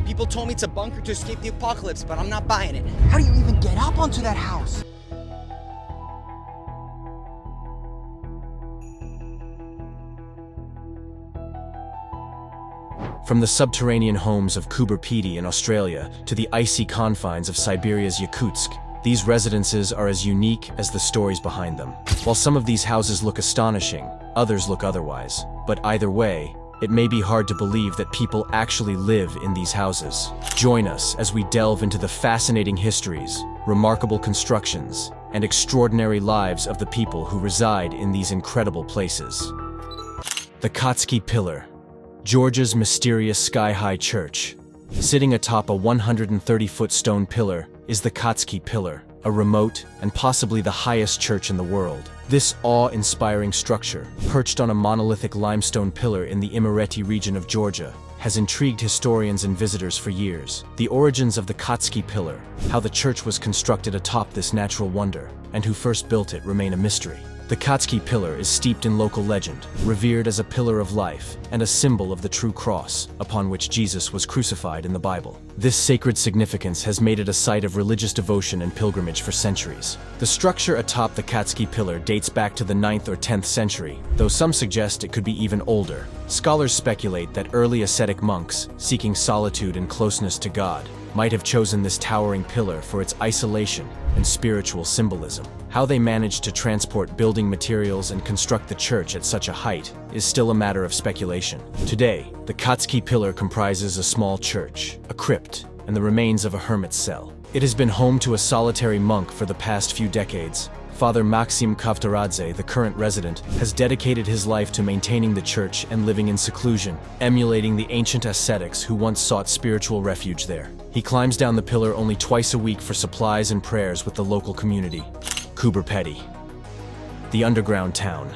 People told me it's a bunker to escape the apocalypse, but I'm not buying it. How do you even get up onto that house? From the subterranean homes of Coober Pedy in Australia to the icy confines of Siberia's Yakutsk, these residences are as unique as the stories behind them. While some of these houses look astonishing, others look otherwise. But either way, it may be hard to believe that people actually live in these houses. Join us as we delve into the fascinating histories, remarkable constructions, and extraordinary lives of the people who reside in these incredible places. The Katsky Pillar, Georgia's mysterious sky-high church. Sitting atop a 130-foot stone pillar is the Katsky Pillar, a remote and possibly the highest church in the world. This awe-inspiring structure, perched on a monolithic limestone pillar in the Imereti region of Georgia, has intrigued historians and visitors for years. The origins of the Katsky Pillar, how the church was constructed atop this natural wonder, and who first built it remain a mystery. The Katsky Pillar is steeped in local legend, revered as a pillar of life and a symbol of the true cross upon which Jesus was crucified in the Bible. This sacred significance has made it a site of religious devotion and pilgrimage for centuries. The structure atop the Katsky Pillar dates back to the 9th or 10th century, though some suggest it could be even older. Scholars speculate that early ascetic monks, seeking solitude and closeness to God, might have chosen this towering pillar for its isolation and spiritual symbolism. How they managed to transport building materials and construct the church at such a height is still a matter of speculation. Today, the Katsky Pillar comprises a small church, a crypt, and the remains of a hermit's cell. It has been home to a solitary monk for the past few decades. Father Maxim Kavtaradze, the current resident, has dedicated his life to maintaining the church and living in seclusion, emulating the ancient ascetics who once sought spiritual refuge there. He climbs down the pillar only twice a week for supplies and prayers with the local community. Coober Pedy, the underground town.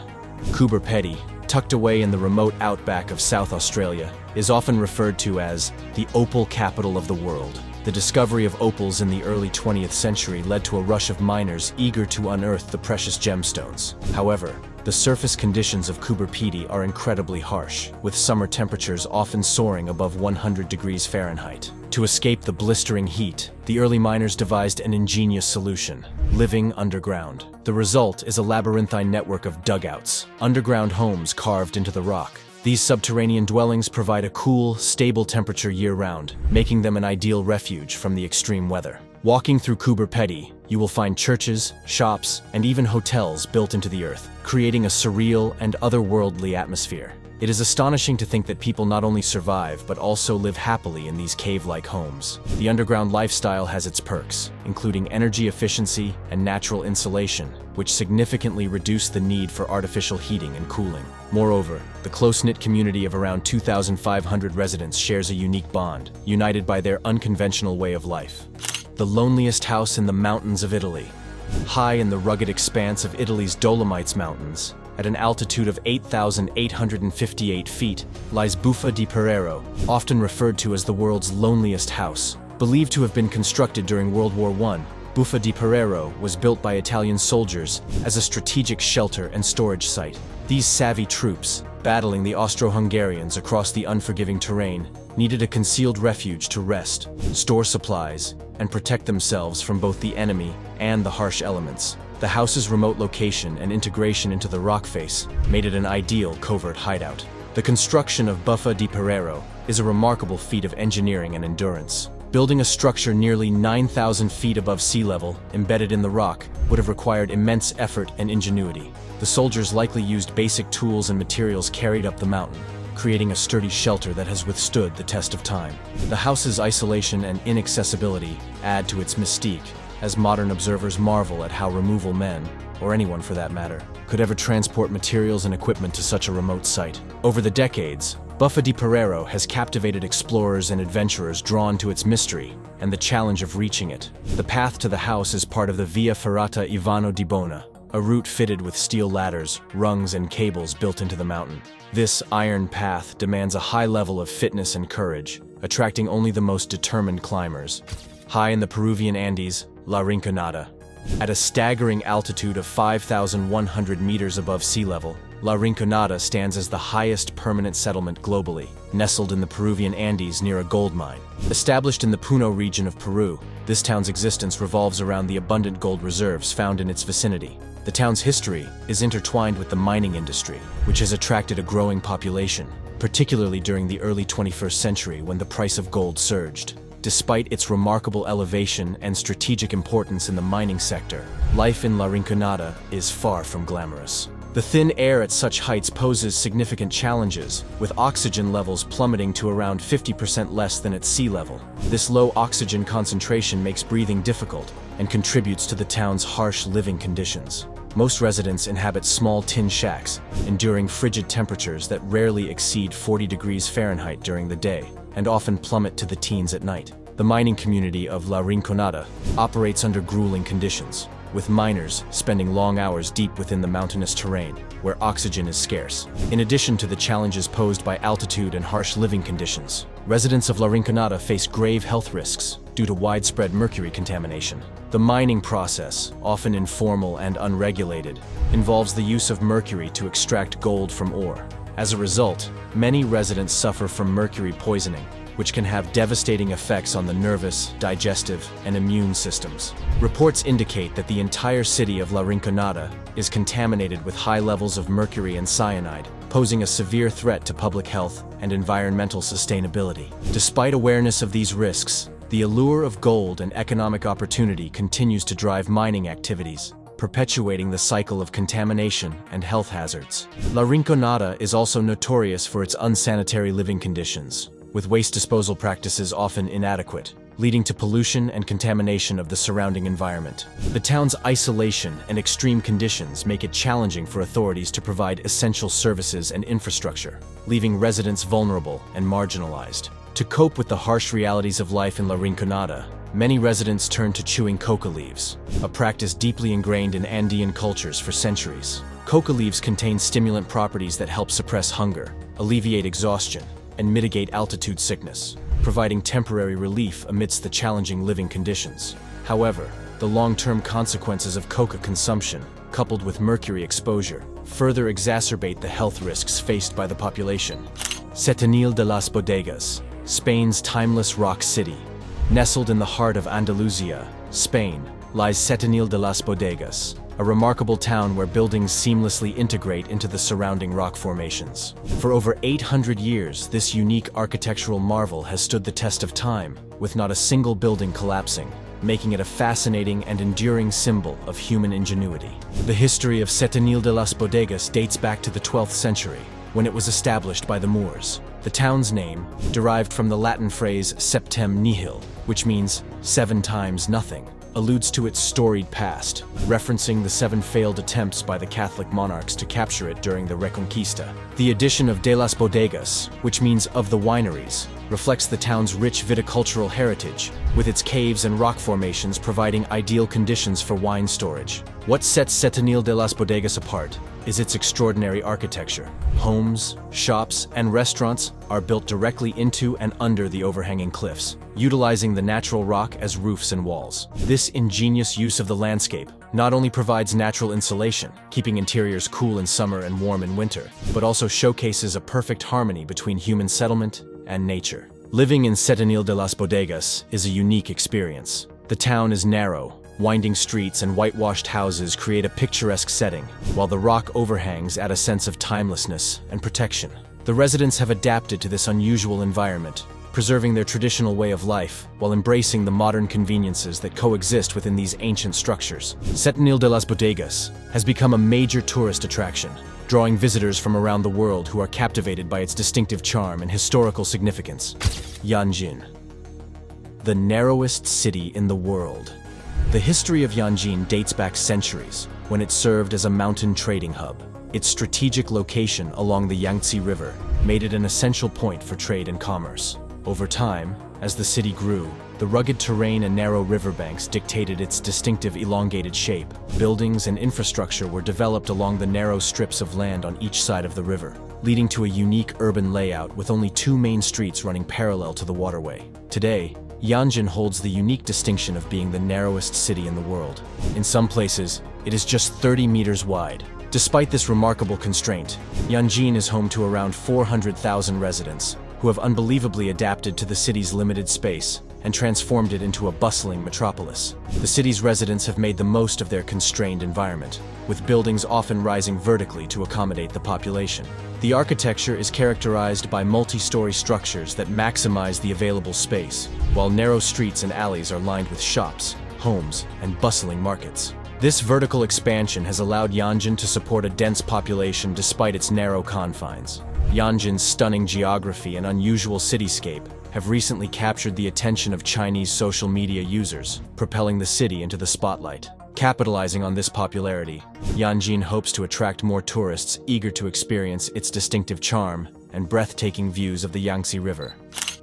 Coober Pedy, tucked away in the remote outback of South Australia, is often referred to as the opal capital of the world. The discovery of opals in the early 20th century led to a rush of miners eager to unearth the precious gemstones. However, the surface conditions of Coober Pedy are incredibly harsh, with summer temperatures often soaring above 100 degrees Fahrenheit. To escape the blistering heat, the early miners devised an ingenious solution: living underground. The result is a labyrinthine network of dugouts, underground homes carved into the rock. These subterranean dwellings provide a cool, stable temperature year-round, making them an ideal refuge from the extreme weather. Walking through Coober Pedy, you will find churches, shops, and even hotels built into the earth, creating a surreal and otherworldly atmosphere. It is astonishing to think that people not only survive but also live happily in these cave-like homes. The underground lifestyle has its perks, including energy efficiency and natural insulation, which significantly reduce the need for artificial heating and cooling. Moreover, the close-knit community of around 2,500 residents shares a unique bond, united by their unconventional way of life. The loneliest house in the mountains of Italy. High in the rugged expanse of Italy's Dolomites Mountains, at an altitude of 8,858 feet, lies Buffa di Perero, often referred to as the world's loneliest house. Believed to have been constructed during World War I, Buffa di Perero was built by Italian soldiers as a strategic shelter and storage site. These savvy troops, battling the Austro-Hungarians across the unforgiving terrain, needed a concealed refuge to rest, store supplies, and protect themselves from both the enemy and the harsh elements. The house's remote location and integration into the rock face made it an ideal covert hideout. The construction of Buffa di Perero is a remarkable feat of engineering and endurance. Building a structure nearly 9,000 feet above sea level, embedded in the rock, would have required immense effort and ingenuity. The soldiers likely used basic tools and materials carried up the mountain, creating a sturdy shelter that has withstood the test of time. The house's isolation and inaccessibility add to its mystique, as modern observers marvel at how removal men, or anyone for that matter, could ever transport materials and equipment to such a remote site. Over the decades, Buffa di Perero has captivated explorers and adventurers drawn to its mystery and the challenge of reaching it. The path to the house is part of the Via Ferrata Ivano di Bona, a route fitted with steel ladders, rungs, and cables built into the mountain. This iron path demands a high level of fitness and courage, attracting only the most determined climbers. High in the Peruvian Andes, La Rinconada, at a staggering altitude of 5,100 meters above sea level, La Rinconada stands as the highest permanent settlement globally, nestled in the Peruvian Andes near a gold mine. Established in the Puno region of Peru, this town's existence revolves around the abundant gold reserves found in its vicinity. The town's history is intertwined with the mining industry, which has attracted a growing population, particularly during the early 21st century when the price of gold surged. Despite its remarkable elevation and strategic importance in the mining sector, life in La Rinconada is far from glamorous. The thin air at such heights poses significant challenges, with oxygen levels plummeting to around 50% less than at sea level. This low oxygen concentration makes breathing difficult and contributes to the town's harsh living conditions. Most residents inhabit small tin shacks, enduring frigid temperatures that rarely exceed 40 degrees Fahrenheit during the day, and often plummet to the teens at night. The mining community of La Rinconada operates under grueling conditions, with miners spending long hours deep within the mountainous terrain, where oxygen is scarce. In addition to the challenges posed by altitude and harsh living conditions, residents of La Rinconada face grave health risks due to widespread mercury contamination. The mining process, often informal and unregulated, involves the use of mercury to extract gold from ore. As a result, many residents suffer from mercury poisoning, which can have devastating effects on the nervous, digestive, and immune systems. Reports indicate that the entire city of La Rinconada is contaminated with high levels of mercury and cyanide, posing a severe threat to public health and environmental sustainability. Despite awareness of these risks, the allure of gold and economic opportunity continues to drive mining activities, perpetuating the cycle of contamination and health hazards. La Rinconada is also notorious for its unsanitary living conditions, with waste disposal practices often inadequate, leading to pollution and contamination of the surrounding environment. The town's isolation and extreme conditions make it challenging for authorities to provide essential services and infrastructure, leaving residents vulnerable and marginalized. To cope with the harsh realities of life in La Rinconada, many residents turn to chewing coca leaves, a practice deeply ingrained in Andean cultures for centuries. Coca leaves contain stimulant properties that help suppress hunger, alleviate exhaustion, and mitigate altitude sickness, providing temporary relief amidst the challenging living conditions. However, the long-term consequences of coca consumption, coupled with mercury exposure, further exacerbate the health risks faced by the population. Setenil de las Bodegas, Spain's timeless rock city. Nestled in the heart of Andalusia, Spain, lies Setenil de las Bodegas, a remarkable town where buildings seamlessly integrate into the surrounding rock formations. For over 800 years, this unique architectural marvel has stood the test of time, with not a single building collapsing, making it a fascinating and enduring symbol of human ingenuity. The history of Setenil de las Bodegas dates back to the 12th century, when it was established by the Moors. The town's name, derived from the Latin phrase septem nihil, which means 7 times nothing, alludes to its storied past, referencing the 7 failed attempts by the Catholic monarchs to capture it during the Reconquista. The addition of de las Bodegas, which means of the wineries, reflects the town's rich viticultural heritage, with its caves and rock formations providing ideal conditions for wine storage. What sets Setenil de las Bodegas apart is its extraordinary architecture. Homes, shops, and restaurants are built directly into and under the overhanging cliffs, utilizing the natural rock as roofs and walls. This ingenious use of the landscape not only provides natural insulation, keeping interiors cool in summer and warm in winter, but also showcases a perfect harmony between human settlement and nature. Living in Setenil de las Bodegas is a unique experience. The town is narrow, winding streets and whitewashed houses create a picturesque setting, while the rock overhangs add a sense of timelessness and protection. The residents have adapted to this unusual environment, preserving their traditional way of life while embracing the modern conveniences that coexist within these ancient structures. Setenil de las Bodegas has become a major tourist attraction, drawing visitors from around the world who are captivated by its distinctive charm and historical significance. Yanjin, the narrowest city in the world. The history of Yanjin dates back centuries, when it served as a mountain trading hub. Its strategic location along the Yangtze River made it an essential point for trade and commerce. Over time, as the city grew, the rugged terrain and narrow riverbanks dictated its distinctive elongated shape. Buildings and infrastructure were developed along the narrow strips of land on each side of the river, leading to a unique urban layout with only 2 main streets running parallel to the waterway. Today, Yanjin holds the unique distinction of being the narrowest city in the world. In some places, it is just 30 meters wide, Despite this remarkable constraint, Yanjin is home to around 400,000 residents, who have unbelievably adapted to the city's limited space and transformed it into a bustling metropolis. The city's residents have made the most of their constrained environment, with buildings often rising vertically to accommodate the population. The architecture is characterized by multi-story structures that maximize the available space, while narrow streets and alleys are lined with shops, homes, and bustling markets. This vertical expansion has allowed Yanjin to support a dense population despite its narrow confines. Yanjin's stunning geography and unusual cityscape have recently captured the attention of Chinese social media users, propelling the city into the spotlight. Capitalizing on this popularity, Yanjin hopes to attract more tourists eager to experience its distinctive charm and breathtaking views of the Yangtze River.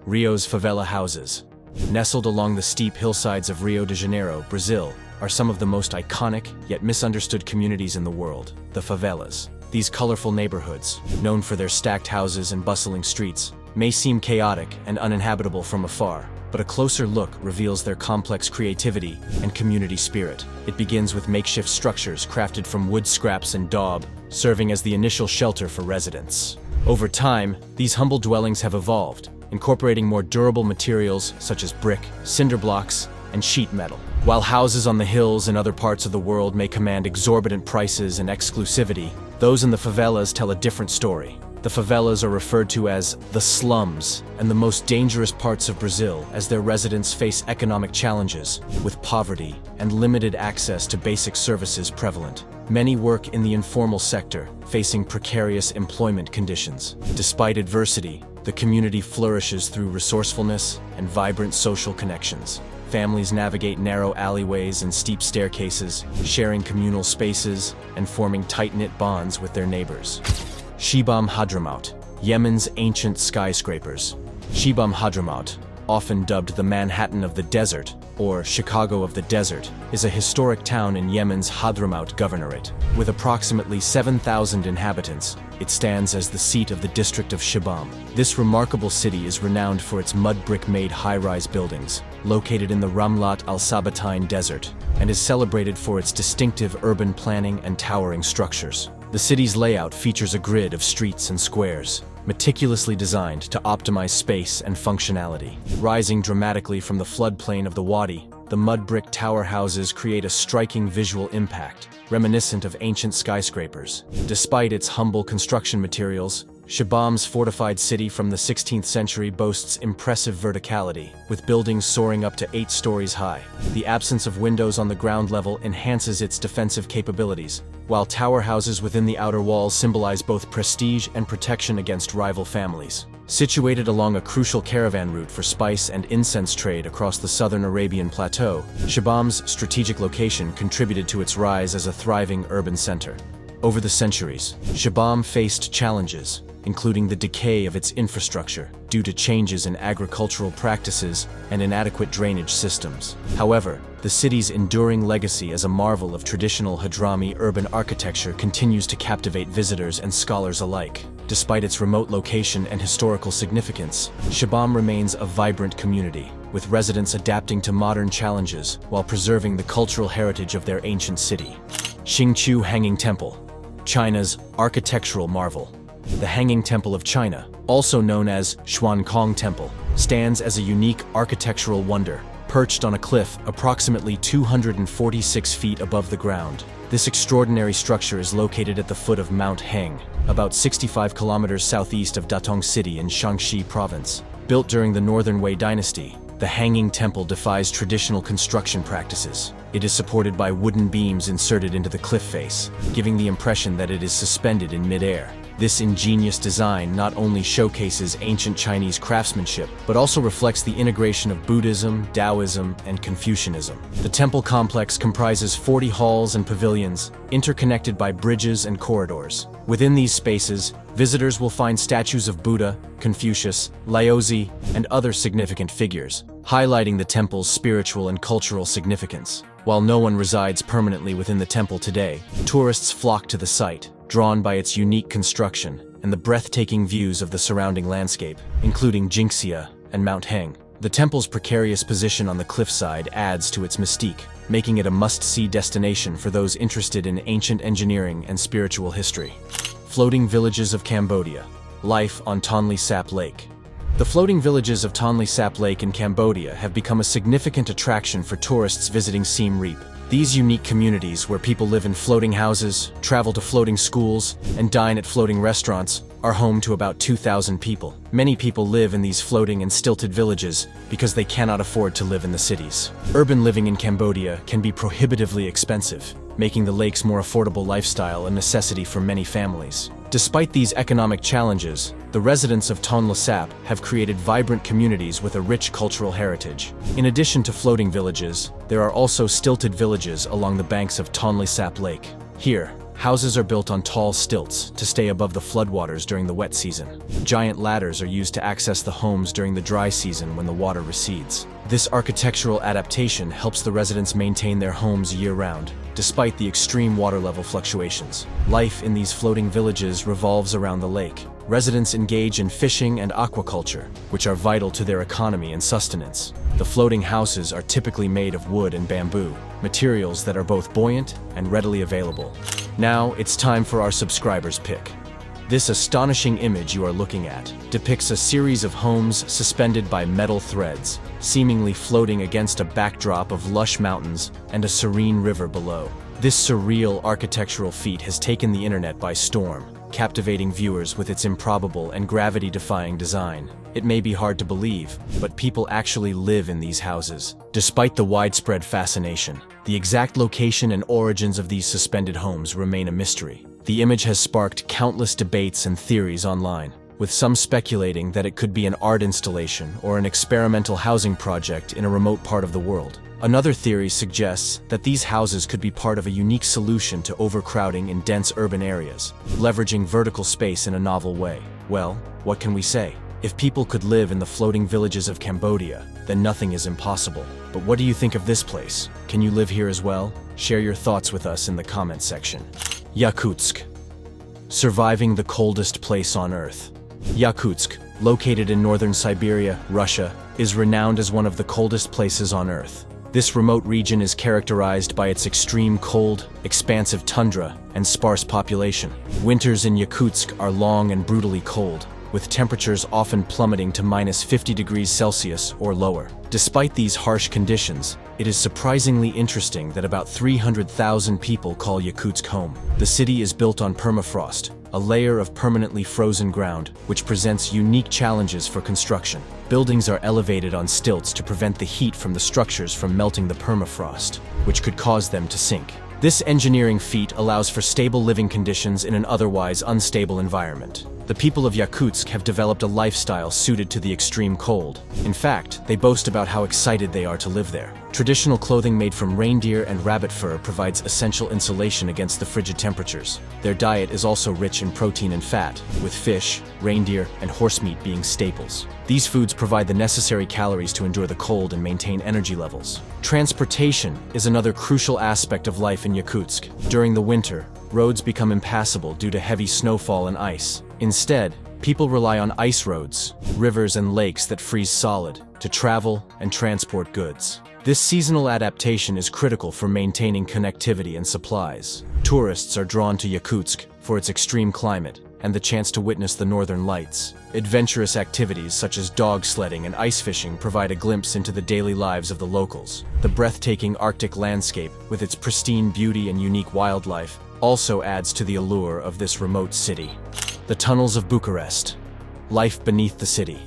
Rio's favela houses. Nestled along the steep hillsides of Rio de Janeiro, Brazil, are some of the most iconic yet misunderstood communities in the world, the favelas. These colorful neighborhoods, known for their stacked houses and bustling streets, may seem chaotic and uninhabitable from afar, but a closer look reveals their complex creativity and community spirit. It begins with makeshift structures crafted from wood scraps and daub, serving as the initial shelter for residents. Over time, these humble dwellings have evolved, incorporating more durable materials such as brick, cinder blocks, and sheet metal. While houses on the hills in other parts of the world may command exorbitant prices and exclusivity, those in the favelas tell a different story. The favelas are referred to as the slums and the most dangerous parts of Brazil as their residents face economic challenges, with poverty and limited access to basic services prevalent. Many work in the informal sector, facing precarious employment conditions. Despite adversity, the community flourishes through resourcefulness and vibrant social connections. Families navigate narrow alleyways and steep staircases, sharing communal spaces and forming tight-knit bonds with their neighbors. Shibam Hadramaut, Yemen's ancient skyscrapers. Shibam Hadramaut, often dubbed the Manhattan of the Desert, or Chicago of the Desert, is a historic town in Yemen's Hadramaut Governorate. With approximately 7,000 inhabitants, it stands as the seat of the district of Shibam. This remarkable city is renowned for its mud brick-made high-rise buildings, located in the Ramlat al-Sabatine Desert, and is celebrated for its distinctive urban planning and towering structures. The city's layout features a grid of streets and squares, meticulously designed to optimize space and functionality. Rising dramatically from the floodplain of the Wadi, the mud brick tower houses create a striking visual impact, reminiscent of ancient skyscrapers. Despite its humble construction materials, Shibam's fortified city from the 16th century boasts impressive verticality, with buildings soaring up to 8 stories high. The absence of windows on the ground level enhances its defensive capabilities, while tower houses within the outer walls symbolize both prestige and protection against rival families. Situated along a crucial caravan route for spice and incense trade across the southern Arabian plateau, Shibam's strategic location contributed to its rise as a thriving urban center. Over the centuries, Shibam faced challenges, including the decay of its infrastructure due to changes in agricultural practices and inadequate drainage systems. However, the city's enduring legacy as a marvel of traditional Hadrami urban architecture continues to captivate visitors and scholars alike. Despite its remote location and historical significance, Shibam remains a vibrant community, with residents adapting to modern challenges while preserving the cultural heritage of their ancient city. Xingqiu Hanging Temple, China's architectural marvel. The Hanging Temple of China, also known as Xuankong Temple, stands as a unique architectural wonder, perched on a cliff approximately 246 feet above the ground. This extraordinary structure is located at the foot of Mount Heng, about 65 kilometers southeast of Datong City in Shaanxi Province. Built during the Northern Wei Dynasty, the Hanging Temple defies traditional construction practices. It is supported by wooden beams inserted into the cliff face, giving the impression that it is suspended in mid-air. This ingenious design not only showcases ancient Chinese craftsmanship, but also reflects the integration of Buddhism, Taoism, and Confucianism. The temple complex comprises 40 halls and pavilions, interconnected by bridges and corridors. Within these spaces, visitors will find statues of Buddha, Confucius, Laozi, and other significant figures, highlighting the temple's spiritual and cultural significance. While no one resides permanently within the temple today, tourists flock to the site, drawn by its unique construction and the breathtaking views of the surrounding landscape, including Jinxia and Mount Heng. The temple's precarious position on the cliffside adds to its mystique, making it a must-see destination for those interested in ancient engineering and spiritual history. Floating villages of Cambodia. Life on Tonle Sap Lake. The floating villages of Tonle Sap Lake in Cambodia have become a significant attraction for tourists visiting Siem Reap. These unique communities, where people live in floating houses, travel to floating schools, and dine at floating restaurants, are home to about 2,000 people. Many people live in these floating and stilted villages because they cannot afford to live in the cities. Urban living in Cambodia can be prohibitively expensive, making the lake's more affordable lifestyle a necessity for many families. Despite these economic challenges, the residents of Tonle Sap have created vibrant communities with a rich cultural heritage. In addition to floating villages, there are also stilted villages along the banks of Tonle Sap Lake. Here, houses are built on tall stilts to stay above the floodwaters during the wet season. Giant ladders are used to access the homes during the dry season when the water recedes. This architectural adaptation helps the residents maintain their homes year-round, despite the extreme water level fluctuations. Life in these floating villages revolves around the lake. Residents engage in fishing and aquaculture, which are vital to their economy and sustenance. The floating houses are typically made of wood and bamboo, materials that are both buoyant and readily available. Now it's time for our subscribers' pick. This astonishing image you are looking at depicts a series of homes suspended by metal threads, seemingly floating against a backdrop of lush mountains and a serene river below. This surreal architectural feat has taken the internet by storm, captivating viewers with its improbable and gravity-defying design. It may be hard to believe, but people actually live in these houses. Despite the widespread fascination, the exact location and origins of these suspended homes remain a mystery. The image has sparked countless debates and theories online, with some speculating that it could be an art installation or an experimental housing project in a remote part of the world. Another theory suggests that these houses could be part of a unique solution to overcrowding in dense urban areas, leveraging vertical space in a novel way. Well, what can we say? If people could live in the floating villages of Cambodia, then nothing is impossible. But what do you think of this place? Can you live here as well? Share your thoughts with us in the comments section. Yakutsk. Surviving the coldest place on Earth. Yakutsk, located in northern Siberia, Russia, is renowned as one of the coldest places on Earth. This remote region is characterized by its extreme cold, expansive tundra, and sparse population. Winters in Yakutsk are long and brutally cold, with temperatures often plummeting to -50 degrees Celsius or lower. Despite these harsh conditions, it is surprisingly interesting that about 300,000 people call Yakutsk home. The city is built on permafrost, a layer of permanently frozen ground, which presents unique challenges for construction. Buildings are elevated on stilts to prevent the heat from the structures from melting the permafrost, which could cause them to sink. This engineering feat allows for stable living conditions in an otherwise unstable environment. The people of Yakutsk have developed a lifestyle suited to the extreme cold. In fact, they boast about how excited they are to live there. Traditional clothing made from reindeer and rabbit fur provides essential insulation against the frigid temperatures. Their diet is also rich in protein and fat, with fish, reindeer, and horse meat being staples. These foods provide the necessary calories to endure the cold and maintain energy levels. Transportation is another crucial aspect of life in Yakutsk. During the winter, roads become impassable due to heavy snowfall and ice. Instead, people rely on ice roads, rivers and lakes that freeze solid, to travel and transport goods. This seasonal adaptation is critical for maintaining connectivity and supplies. Tourists are drawn to Yakutsk for its extreme climate and the chance to witness the northern lights. Adventurous activities such as dog sledding and ice fishing provide a glimpse into the daily lives of the locals. The breathtaking Arctic landscape, with its pristine beauty and unique wildlife, also adds to the allure of this remote city. The tunnels of Bucharest. Life beneath the city.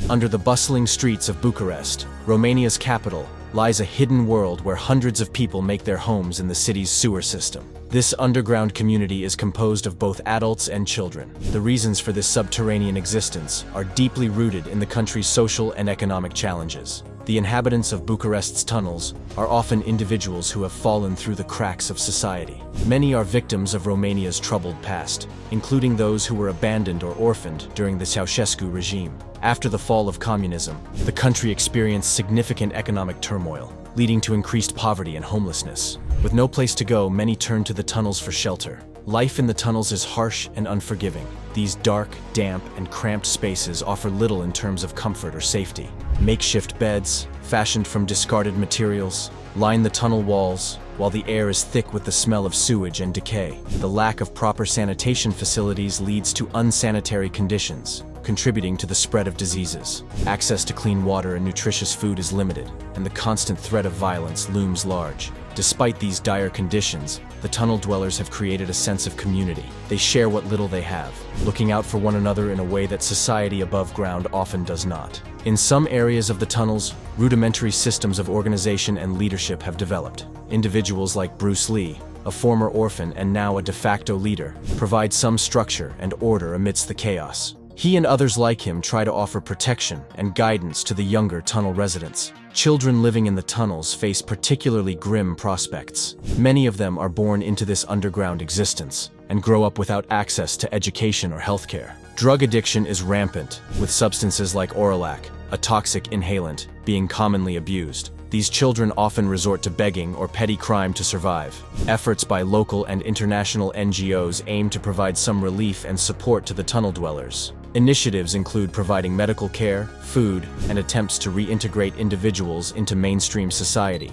Under the bustling streets of Bucharest, Romania's capital, lies a hidden world where hundreds of people make their homes in the city's sewer system. This underground community is composed of both adults and children. The reasons for this subterranean existence are deeply rooted in the country's social and economic challenges. The inhabitants of Bucharest's tunnels are often individuals who have fallen through the cracks of society. Many are victims of Romania's troubled past, including those who were abandoned or orphaned during the Ceausescu regime. After the fall of communism, the country experienced significant economic turmoil, leading to increased poverty and homelessness. With no place to go, many turned to the tunnels for shelter. Life in the tunnels is harsh and unforgiving. These dark, damp, and cramped spaces offer little in terms of comfort or safety. Makeshift beds, fashioned from discarded materials, line the tunnel walls, while the air is thick with the smell of sewage and decay. The lack of proper sanitation facilities leads to unsanitary conditions, contributing to the spread of diseases. Access to clean water and nutritious food is limited, and the constant threat of violence looms large. Despite these dire conditions, the tunnel dwellers have created a sense of community. They share what little they have, looking out for one another in a way that society above ground often does not. In some areas of the tunnels, rudimentary systems of organization and leadership have developed. Individuals like Bruce Lee, a former orphan and now a de facto leader, provide some structure and order amidst the chaos. He and others like him try to offer protection and guidance to the younger tunnel residents. Children living in the tunnels face particularly grim prospects. Many of them are born into this underground existence and grow up without access to education or healthcare. Drug addiction is rampant, with substances like Oralac, a toxic inhalant, being commonly abused. These children often resort to begging or petty crime to survive. Efforts by local and international NGOs aim to provide some relief and support to the tunnel dwellers. Initiatives include providing medical care, food, and attempts to reintegrate individuals into mainstream society.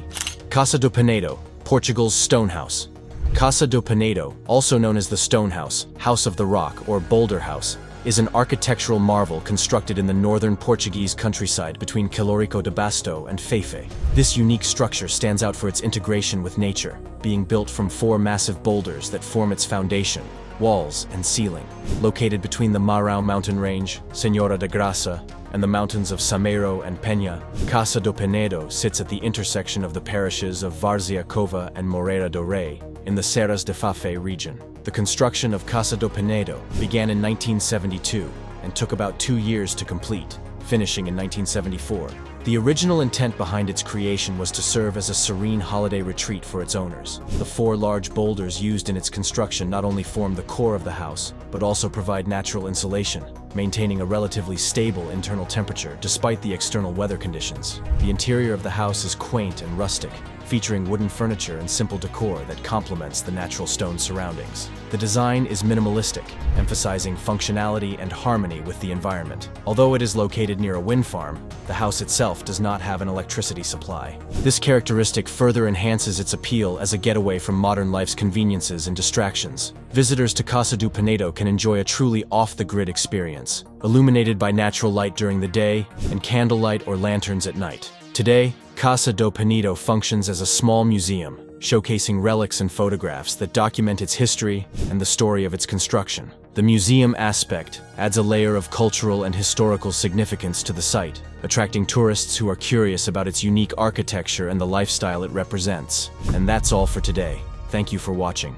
Casa do Penedo, Portugal's stone house. Casa do Penedo, also known as the Stone House, House of the Rock, or Boulder House, is an architectural marvel constructed in the northern Portuguese countryside between Quilorico de Basto and Fefe. This unique structure stands out for its integration with nature, being built from 4 massive boulders that form its foundation, walls, and ceiling. Located between the Marão mountain range, Senhora da Graça, and the mountains of Sameiro and Penha, Casa do Penedo sits at the intersection of the parishes of Várzea Cova and Moreira do Rei in the Serras de Fafe region. The construction of Casa do Penedo began in 1972 and took about 2 years to complete, finishing in 1974. The original intent behind its creation was to serve as a serene holiday retreat for its owners. The 4 large boulders used in its construction not only form the core of the house, but also provide natural insulation, maintaining a relatively stable internal temperature despite the external weather conditions. The interior of the house is quaint and rustic, featuring wooden furniture and simple decor that complements the natural stone surroundings. The design is minimalistic, emphasizing functionality and harmony with the environment. Although it is located near a wind farm, the house itself does not have an electricity supply. This characteristic further enhances its appeal as a getaway from modern life's conveniences and distractions. Visitors to Casa do Penedo can enjoy a truly off-the-grid experience, illuminated by natural light during the day and candlelight or lanterns at night. Today, Casa do Penedo functions as a small museum, showcasing relics and photographs that document its history and the story of its construction. The museum aspect adds a layer of cultural and historical significance to the site, attracting tourists who are curious about its unique architecture and the lifestyle it represents. And that's all for today. Thank you for watching.